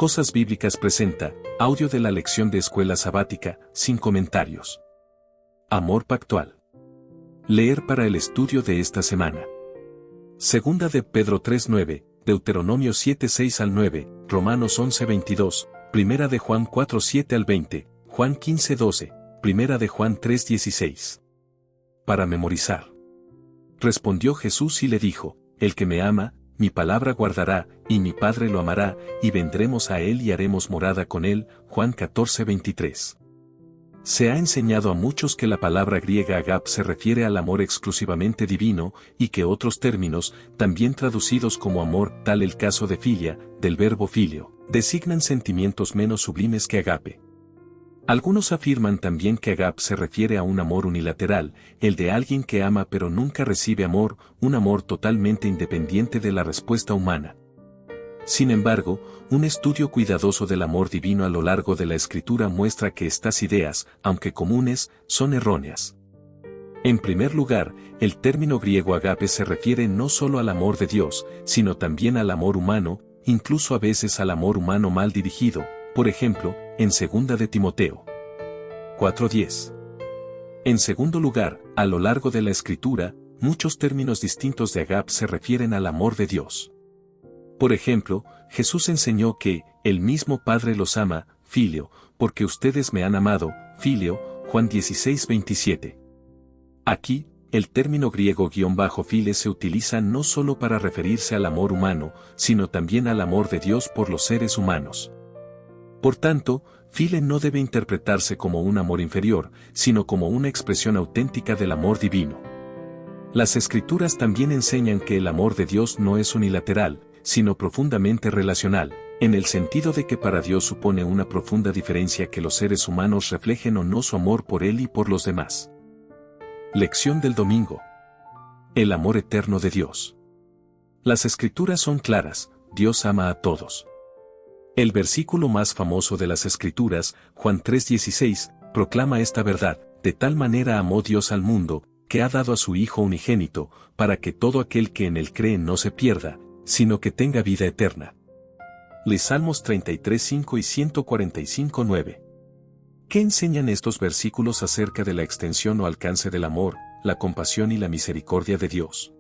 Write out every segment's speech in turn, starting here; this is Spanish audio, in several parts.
Cosas Bíblicas presenta, audio de la lección de escuela sabática, sin comentarios. Amor pactual. Leer para el estudio de esta semana. Segunda de Pedro 3:9, Deuteronomio 7:6 al 9, Romanos 11:22, Primera de Juan 4:7 al 20, Juan 15:12, Primera de Juan 3:16. Para memorizar. Respondió Jesús y le dijo, el que me ama, mi palabra guardará, y mi Padre lo amará, y vendremos a él y haremos morada con él. Juan 14:23. Se ha enseñado a muchos que la palabra griega agap se refiere al amor exclusivamente divino, y que otros términos, también traducidos como amor, tal el caso de filia, del verbo filio, designan sentimientos menos sublimes que agape. Algunos afirman también que agap se refiere a un amor unilateral, el de alguien que ama pero nunca recibe amor, un amor totalmente independiente de la respuesta humana. Sin embargo, un estudio cuidadoso del amor divino a lo largo de la Escritura muestra que estas ideas, aunque comunes, son erróneas. En primer lugar, el término griego agape se refiere no solo al amor de Dios, sino también al amor humano, incluso a veces al amor humano mal dirigido, por ejemplo, en 2 de Timoteo 4:10. En segundo lugar, a lo largo de la Escritura, muchos términos distintos de agap se refieren al amor de Dios. Por ejemplo, Jesús enseñó que, el mismo Padre los ama, filio, porque ustedes me han amado, filio, Juan 16:27. Aquí, el término griego --file se utiliza no solo para referirse al amor humano, sino también al amor de Dios por los seres humanos. Por tanto, file no debe interpretarse como un amor inferior, sino como una expresión auténtica del amor divino. Las Escrituras también enseñan que el amor de Dios no es unilateral, sino profundamente relacional, en el sentido de que para Dios supone una profunda diferencia que los seres humanos reflejen o no su amor por Él y por los demás. Lección del domingo. El amor eterno de Dios. Las Escrituras son claras, Dios ama a todos. El versículo más famoso de las Escrituras, Juan 3:16, proclama esta verdad, de tal manera amó Dios al mundo, que ha dado a su Hijo unigénito, para que todo aquel que en él cree no se pierda, sino que tenga vida eterna. Los Salmos 33:5 y 145:9. ¿Qué enseñan estos versículos acerca de la extensión o alcance del amor, la compasión y la misericordia de Dios?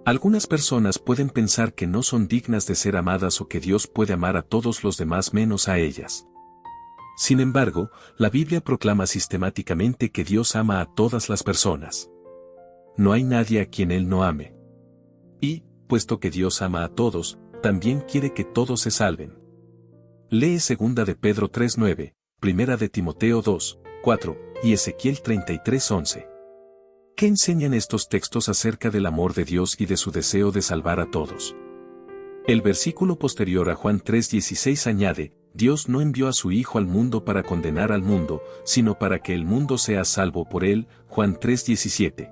Algunas personas pueden pensar que no son dignas de ser amadas o que Dios puede amar a todos los demás menos a ellas. Sin embargo, la Biblia proclama sistemáticamente que Dios ama a todas las personas. No hay nadie a quien Él no ame. Y, puesto que Dios ama a todos, también quiere que todos se salven. Lee 2 de Pedro 3:9, Primera de Timoteo 2:4 y Ezequiel 33:11. ¿Qué enseñan estos textos acerca del amor de Dios y de su deseo de salvar a todos? El versículo posterior a Juan 3:16 añade, Dios no envió a su Hijo al mundo para condenar al mundo, sino para que el mundo sea salvo por él. Juan 3:17.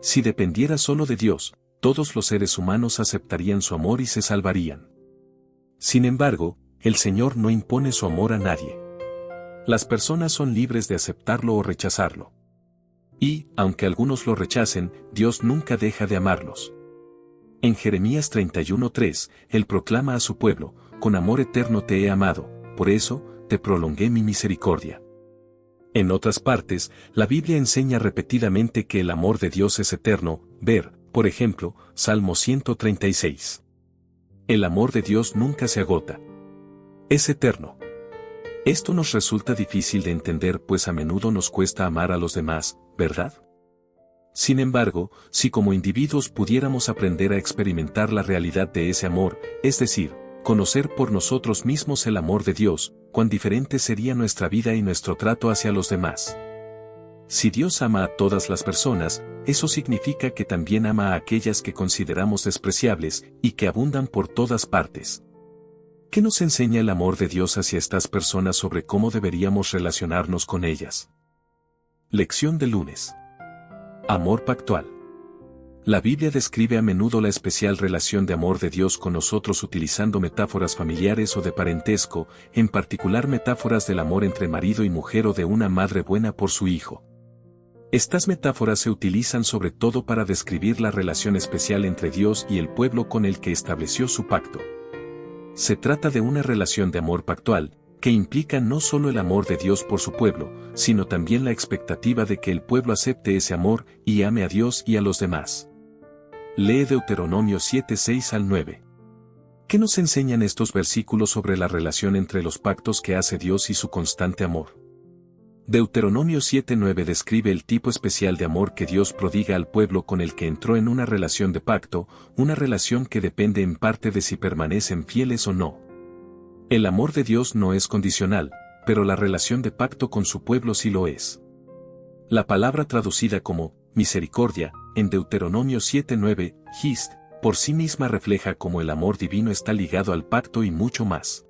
Si dependiera solo de Dios, todos los seres humanos aceptarían su amor y se salvarían. Sin embargo, el Señor no impone su amor a nadie. Las personas son libres de aceptarlo o rechazarlo. Y, aunque algunos lo rechacen, Dios nunca deja de amarlos. En Jeremías 31:3, Él proclama a su pueblo, con amor eterno te he amado, por eso, te prolongué mi misericordia. En otras partes, la Biblia enseña repetidamente que el amor de Dios es eterno, ver, por ejemplo, Salmo 136. El amor de Dios nunca se agota. Es eterno. Esto nos resulta difícil de entender pues a menudo nos cuesta amar a los demás, ¿verdad? Sin embargo, si como individuos pudiéramos aprender a experimentar la realidad de ese amor, es decir, conocer por nosotros mismos el amor de Dios, cuán diferente sería nuestra vida y nuestro trato hacia los demás. Si Dios ama a todas las personas, eso significa que también ama a aquellas que consideramos despreciables y que abundan por todas partes. ¿Qué nos enseña el amor de Dios hacia estas personas sobre cómo deberíamos relacionarnos con ellas? Lección de lunes. Amor pactual. La Biblia describe a menudo la especial relación de amor de Dios con nosotros utilizando metáforas familiares o de parentesco, en particular metáforas del amor entre marido y mujer o de una madre buena por su hijo. Estas metáforas se utilizan sobre todo para describir la relación especial entre Dios y el pueblo con el que estableció su pacto. Se trata de una relación de amor pactual, que implica no solo el amor de Dios por su pueblo, sino también la expectativa de que el pueblo acepte ese amor y ame a Dios y a los demás. Lee Deuteronomio 7, 6 al 9. ¿Qué nos enseñan estos versículos sobre la relación entre los pactos que hace Dios y su constante amor? Deuteronomio 7:9 describe el tipo especial de amor que Dios prodiga al pueblo con el que entró en una relación de pacto, una relación que depende en parte de si permanecen fieles o no. El amor de Dios no es condicional, pero la relación de pacto con su pueblo sí lo es. La palabra traducida como misericordia, en Deuteronomio 7:9, hist, por sí misma refleja cómo el amor divino está ligado al pacto y mucho más.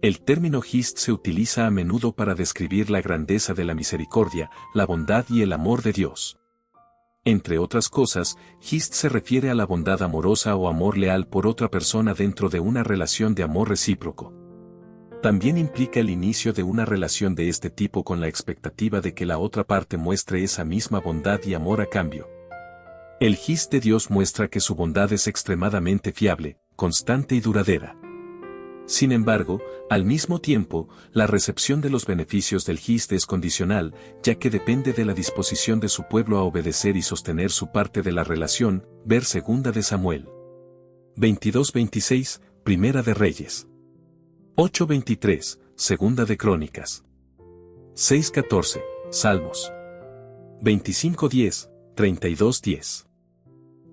El término hist se utiliza a menudo para describir la grandeza de la misericordia, la bondad y el amor de Dios. Entre otras cosas, hist se refiere a la bondad amorosa o amor leal por otra persona dentro de una relación de amor recíproco. También implica el inicio de una relación de este tipo con la expectativa de que la otra parte muestre esa misma bondad y amor a cambio. El hist de Dios muestra que su bondad es extremadamente fiable, constante y duradera. Sin embargo, al mismo tiempo, la recepción de los beneficios del hist es condicional, ya que depende de la disposición de su pueblo a obedecer y sostener su parte de la relación, ver 2 de Samuel 22:26, Primera de Reyes 8:23, 2 de Crónicas 6:14, Salmos 25:10, 32:10.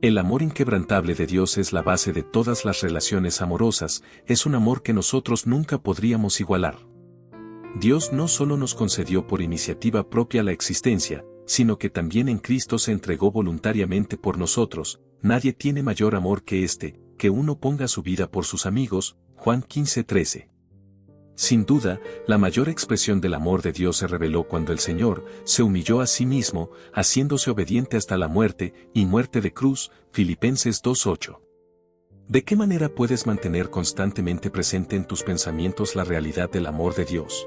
El amor inquebrantable de Dios es la base de todas las relaciones amorosas, es un amor que nosotros nunca podríamos igualar. Dios no solo nos concedió por iniciativa propia la existencia, sino que también en Cristo se entregó voluntariamente por nosotros. Nadie tiene mayor amor que este, que uno ponga su vida por sus amigos, Juan 15:13. Sin duda, la mayor expresión del amor de Dios se reveló cuando el Señor se humilló a sí mismo, haciéndose obediente hasta la muerte, y muerte de cruz, Filipenses 2:8. ¿De qué manera puedes mantener constantemente presente en tus pensamientos la realidad del amor de Dios?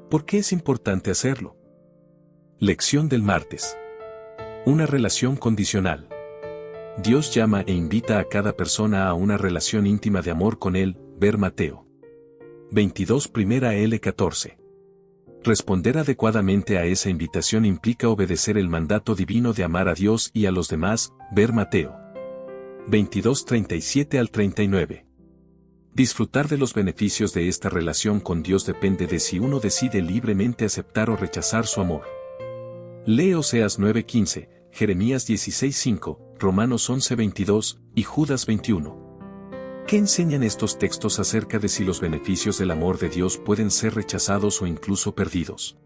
¿Por qué es importante hacerlo? Lección del martes. Una relación condicional. Dios llama e invita a cada persona a una relación íntima de amor con Él, ver Mateo 22 primera L 14. Responder adecuadamente a esa invitación implica obedecer el mandato divino de amar a Dios y a los demás, ver Mateo 22 37 al 39. Disfrutar de los beneficios de esta relación con Dios depende de si uno decide libremente aceptar o rechazar su amor. Lee Oseas 9:15, Jeremías 16:5, Romanos 11:22 y Judas 21. ¿Qué enseñan estos textos acerca de si los beneficios del amor de Dios pueden ser rechazados o incluso perdidos?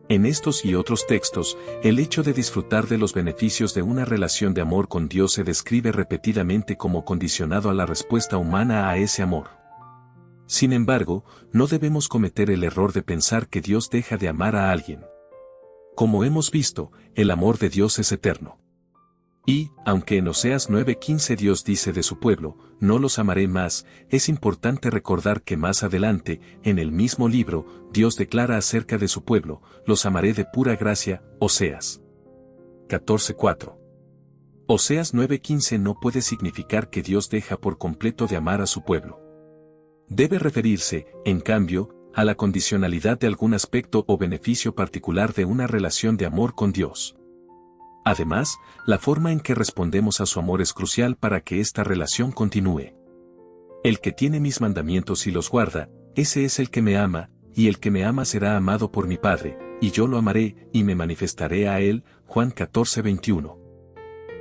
En estos y otros textos, el hecho de disfrutar de los beneficios de una relación de amor con Dios se describe repetidamente como condicionado a la respuesta humana a ese amor. Sin embargo, no debemos cometer el error de pensar que Dios deja de amar a alguien. Como hemos visto, el amor de Dios es eterno. Y, aunque en Oseas 9:15 Dios dice de su pueblo, no los amaré más, es importante recordar que más adelante, en el mismo libro, Dios declara acerca de su pueblo, los amaré de pura gracia, Oseas 14:4. Oseas 9:15 no puede significar que Dios deja por completo de amar a su pueblo. Debe referirse, en cambio, a la condicionalidad de algún aspecto o beneficio particular de una relación de amor con Dios. Además, la forma en que respondemos a su amor es crucial para que esta relación continúe. El que tiene mis mandamientos y los guarda, ese es el que me ama, y el que me ama será amado por mi Padre, y yo lo amaré, y me manifestaré a él, Juan 14:21.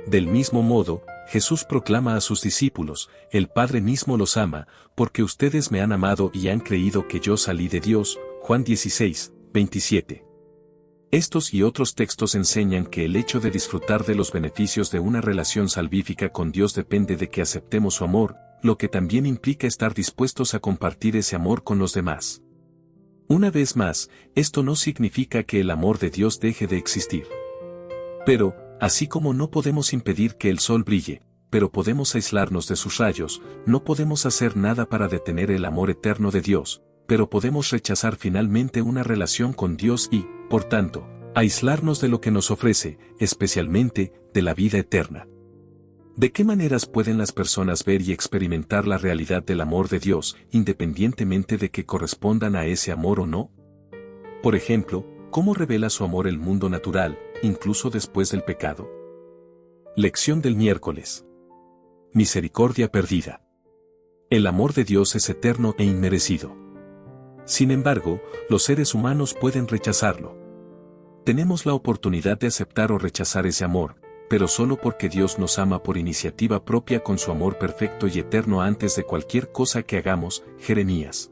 Del mismo modo, Jesús proclama a sus discípulos, el Padre mismo los ama, porque ustedes me han amado y han creído que yo salí de Dios, Juan 16:27. Estos y otros textos enseñan que el hecho de disfrutar de los beneficios de una relación salvífica con Dios depende de que aceptemos su amor, lo que también implica estar dispuestos a compartir ese amor con los demás. Una vez más, esto no significa que el amor de Dios deje de existir. Pero, así como no podemos impedir que el sol brille, pero podemos aislarnos de sus rayos, no podemos hacer nada para detener el amor eterno de Dios, pero podemos rechazar finalmente una relación con Dios y, por tanto, aislarnos de lo que nos ofrece, especialmente, de la vida eterna. ¿De qué maneras pueden las personas ver y experimentar la realidad del amor de Dios, independientemente de que correspondan a ese amor o no? Por ejemplo, ¿cómo revela su amor el mundo natural, incluso después del pecado? Lección del miércoles. Misericordia perdida. El amor de Dios es eterno e inmerecido. Sin embargo, los seres humanos pueden rechazarlo. Tenemos la oportunidad de aceptar o rechazar ese amor, pero solo porque Dios nos ama por iniciativa propia con su amor perfecto y eterno antes de cualquier cosa que hagamos. Jeremías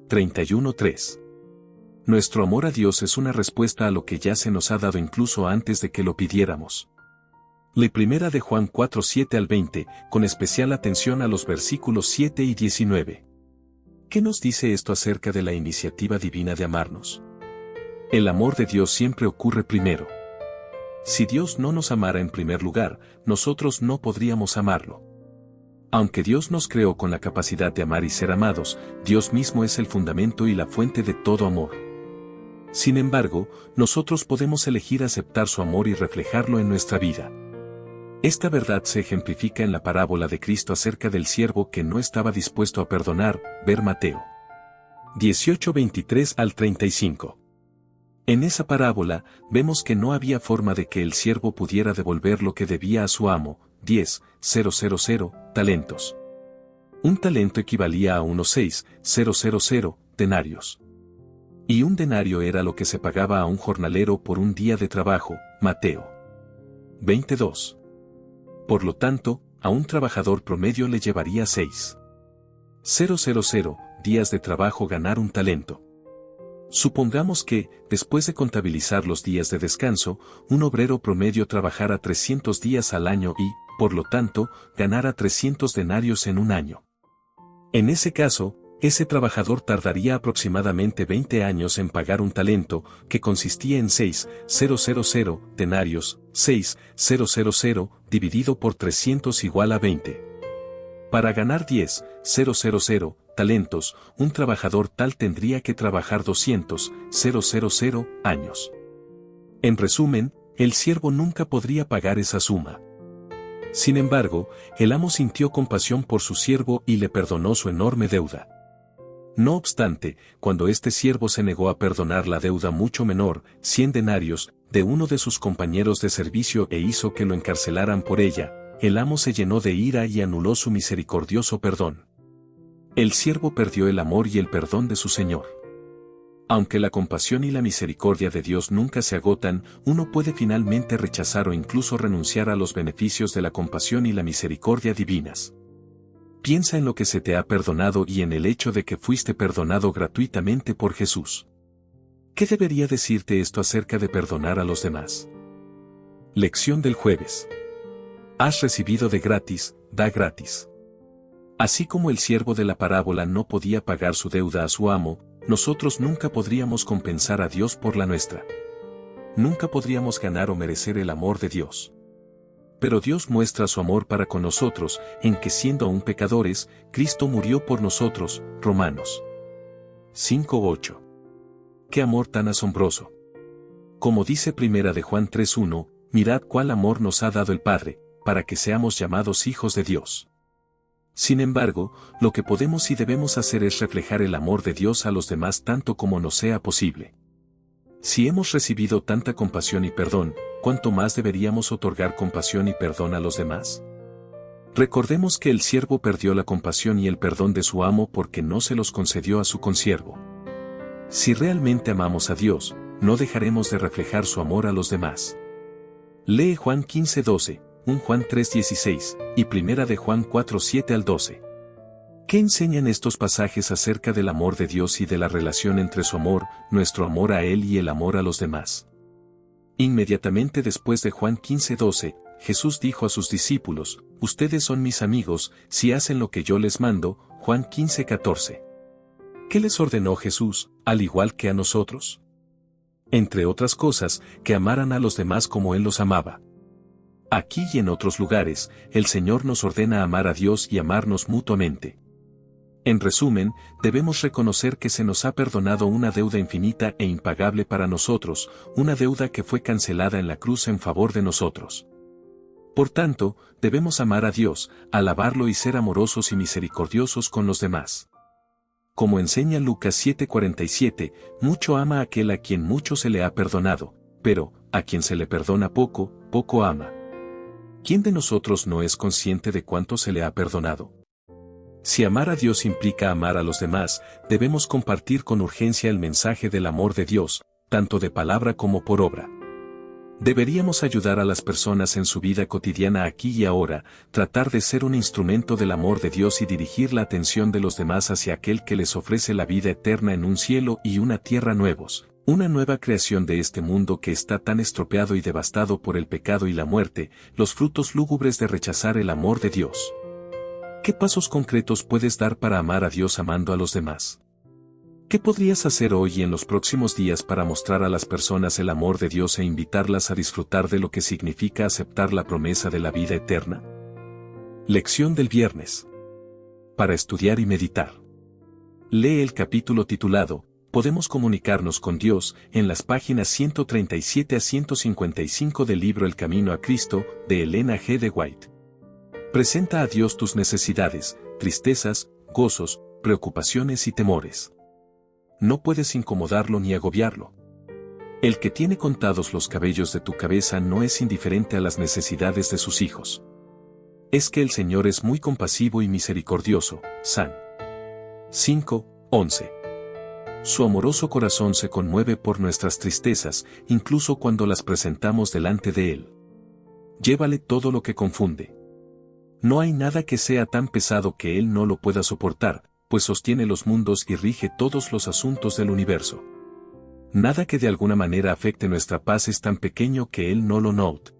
31:3. Nuestro amor a Dios es una respuesta a lo que ya se nos ha dado incluso antes de que lo pidiéramos. La primera de Juan 4:7 al 20, con especial atención a los versículos 7 y 19. ¿Qué nos dice esto acerca de la iniciativa divina de amarnos? El amor de Dios siempre ocurre primero. Si Dios no nos amara en primer lugar, nosotros no podríamos amarlo. Aunque Dios nos creó con la capacidad de amar y ser amados, Dios mismo es el fundamento y la fuente de todo amor. Sin embargo, nosotros podemos elegir aceptar su amor y reflejarlo en nuestra vida. Esta verdad se ejemplifica en la parábola de Cristo acerca del siervo que no estaba dispuesto a perdonar, ver Mateo 18:23 al 35. En esa parábola, vemos que no había forma de que el siervo pudiera devolver lo que debía a su amo, 10,000 talentos. Un talento equivalía a unos 6,000 denarios. Y un denario era lo que se pagaba a un jornalero por un día de trabajo, Mateo 22. Por lo tanto, a un trabajador promedio le llevaría 6,000 días de trabajo ganar un talento. Supongamos que, después de contabilizar los días de descanso, un obrero promedio trabajara 300 días al año y, por lo tanto, ganara 300 denarios en un año. En ese caso, ese trabajador tardaría aproximadamente 20 años en pagar un talento, que consistía en 6,000 denarios, 6,000 dividido por 300 igual a 20. Para ganar 10,000 talentos, un trabajador tal tendría que trabajar 200,000 años. En resumen, el siervo nunca podría pagar esa suma. Sin embargo, el amo sintió compasión por su siervo y le perdonó su enorme deuda. No obstante, cuando este siervo se negó a perdonar la deuda mucho menor, 100 denarios, de uno de sus compañeros de servicio e hizo que lo encarcelaran por ella, el amo se llenó de ira y anuló su misericordioso perdón. El siervo perdió el amor y el perdón de su Señor. Aunque la compasión y la misericordia de Dios nunca se agotan, uno puede finalmente rechazar o incluso renunciar a los beneficios de la compasión y la misericordia divinas. Piensa en lo que se te ha perdonado y en el hecho de que fuiste perdonado gratuitamente por Jesús. ¿Qué debería decirte esto acerca de perdonar a los demás? Lección del jueves. Has recibido de gratis, da gratis. Así como el siervo de la parábola no podía pagar su deuda a su amo, nosotros nunca podríamos compensar a Dios por la nuestra. Nunca podríamos ganar o merecer el amor de Dios. Pero Dios muestra su amor para con nosotros, en que siendo aún pecadores, Cristo murió por nosotros. Romanos 5:8. ¡Qué amor tan asombroso! Como dice Primera de Juan 3:1, mirad cuál amor nos ha dado el Padre, para que seamos llamados hijos de Dios. Sin embargo, lo que podemos y debemos hacer es reflejar el amor de Dios a los demás tanto como nos sea posible. Si hemos recibido tanta compasión y perdón, ¿cuánto más deberíamos otorgar compasión y perdón a los demás? Recordemos que el siervo perdió la compasión y el perdón de su amo porque no se los concedió a su consiervo. Si realmente amamos a Dios, no dejaremos de reflejar su amor a los demás. Lee Juan 15:12, 1 Juan 3:16, y 1 de Juan 4:7 al 12. ¿Qué enseñan estos pasajes acerca del amor de Dios y de la relación entre su amor, nuestro amor a Él y el amor a los demás? Inmediatamente después de Juan 15:12, Jesús dijo a sus discípulos, ustedes son mis amigos, si hacen lo que yo les mando. Juan 15:14. ¿Qué les ordenó Jesús, al igual que a nosotros? Entre otras cosas, que amaran a los demás como Él los amaba. Aquí y en otros lugares, el Señor nos ordena amar a Dios y amarnos mutuamente. En resumen, debemos reconocer que se nos ha perdonado una deuda infinita e impagable para nosotros, una deuda que fue cancelada en la cruz en favor de nosotros. Por tanto, debemos amar a Dios, alabarlo y ser amorosos y misericordiosos con los demás. Como enseña Lucas 7:47, mucho ama aquel a quien mucho se le ha perdonado, pero, a quien se le perdona poco, poco ama. ¿Quién de nosotros no es consciente de cuánto se le ha perdonado? Si amar a Dios implica amar a los demás, debemos compartir con urgencia el mensaje del amor de Dios, tanto de palabra como por obra. Deberíamos ayudar a las personas en su vida cotidiana aquí y ahora, tratar de ser un instrumento del amor de Dios y dirigir la atención de los demás hacia aquel que les ofrece la vida eterna en un cielo y una tierra nuevos, una nueva creación de este mundo que está tan estropeado y devastado por el pecado y la muerte, los frutos lúgubres de rechazar el amor de Dios. ¿Qué pasos concretos puedes dar para amar a Dios amando a los demás? ¿Qué podrías hacer hoy y en los próximos días para mostrar a las personas el amor de Dios e invitarlas a disfrutar de lo que significa aceptar la promesa de la vida eterna? Lección del viernes. Para estudiar y meditar. Lee el capítulo titulado, Podemos comunicarnos con Dios, en las páginas 137 a 155 del libro El Camino a Cristo, de Elena G. de White. Presenta a Dios tus necesidades, tristezas, gozos, preocupaciones y temores. No puedes incomodarlo ni agobiarlo. El que tiene contados los cabellos de tu cabeza no es indiferente a las necesidades de sus hijos. Es que el Señor es muy compasivo y misericordioso. San 5:11. Su amoroso corazón se conmueve por nuestras tristezas, incluso cuando las presentamos delante de Él. Llévale todo lo que confunde. No hay nada que sea tan pesado que Él no lo pueda soportar, pues sostiene los mundos y rige todos los asuntos del universo. Nada que de alguna manera afecte nuestra paz es tan pequeño que Él no lo note.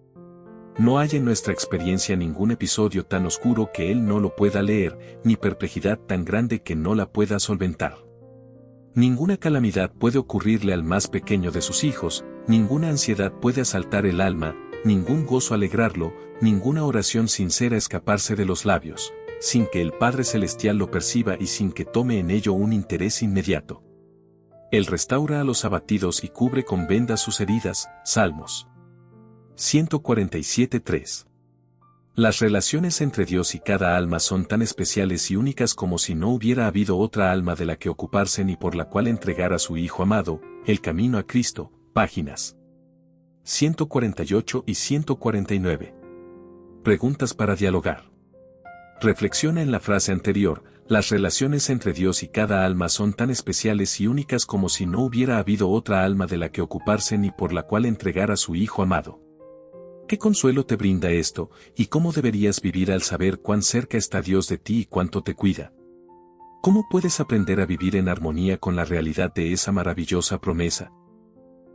No hay en nuestra experiencia ningún episodio tan oscuro que Él no lo pueda leer, ni perplejidad tan grande que no la pueda solventar. Ninguna calamidad puede ocurrirle al más pequeño de sus hijos, ninguna ansiedad puede asaltar el alma, ningún gozo alegrarlo, ninguna oración sincera escaparse de los labios, sin que el Padre Celestial lo perciba y sin que tome en ello un interés inmediato. Él restaura a los abatidos y cubre con vendas sus heridas. Salmos 147:3. Las relaciones entre Dios y cada alma son tan especiales y únicas como si no hubiera habido otra alma de la que ocuparse ni por la cual entregar a su Hijo amado. El Camino a Cristo, páginas 148 y 149. Preguntas para dialogar. Reflexiona en la frase anterior, las relaciones entre Dios y cada alma son tan especiales y únicas como si no hubiera habido otra alma de la que ocuparse ni por la cual entregar a su Hijo amado. ¿Qué consuelo te brinda esto, y cómo deberías vivir al saber cuán cerca está Dios de ti y cuánto te cuida? ¿Cómo puedes aprender a vivir en armonía con la realidad de esa maravillosa promesa?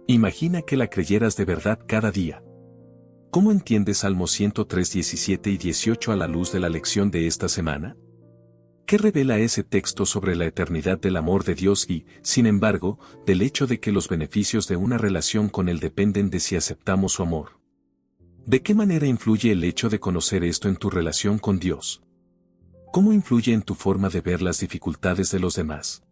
Imagina que la creyeras de verdad cada día. ¿Cómo entiendes Salmos 103:17 y 18 a la luz de la lección de esta semana? ¿Qué revela ese texto sobre la eternidad del amor de Dios y, sin embargo, del hecho de que los beneficios de una relación con Él dependen de si aceptamos su amor? ¿De qué manera influye el hecho de conocer esto en tu relación con Dios? ¿Cómo influye en tu forma de ver las dificultades de los demás?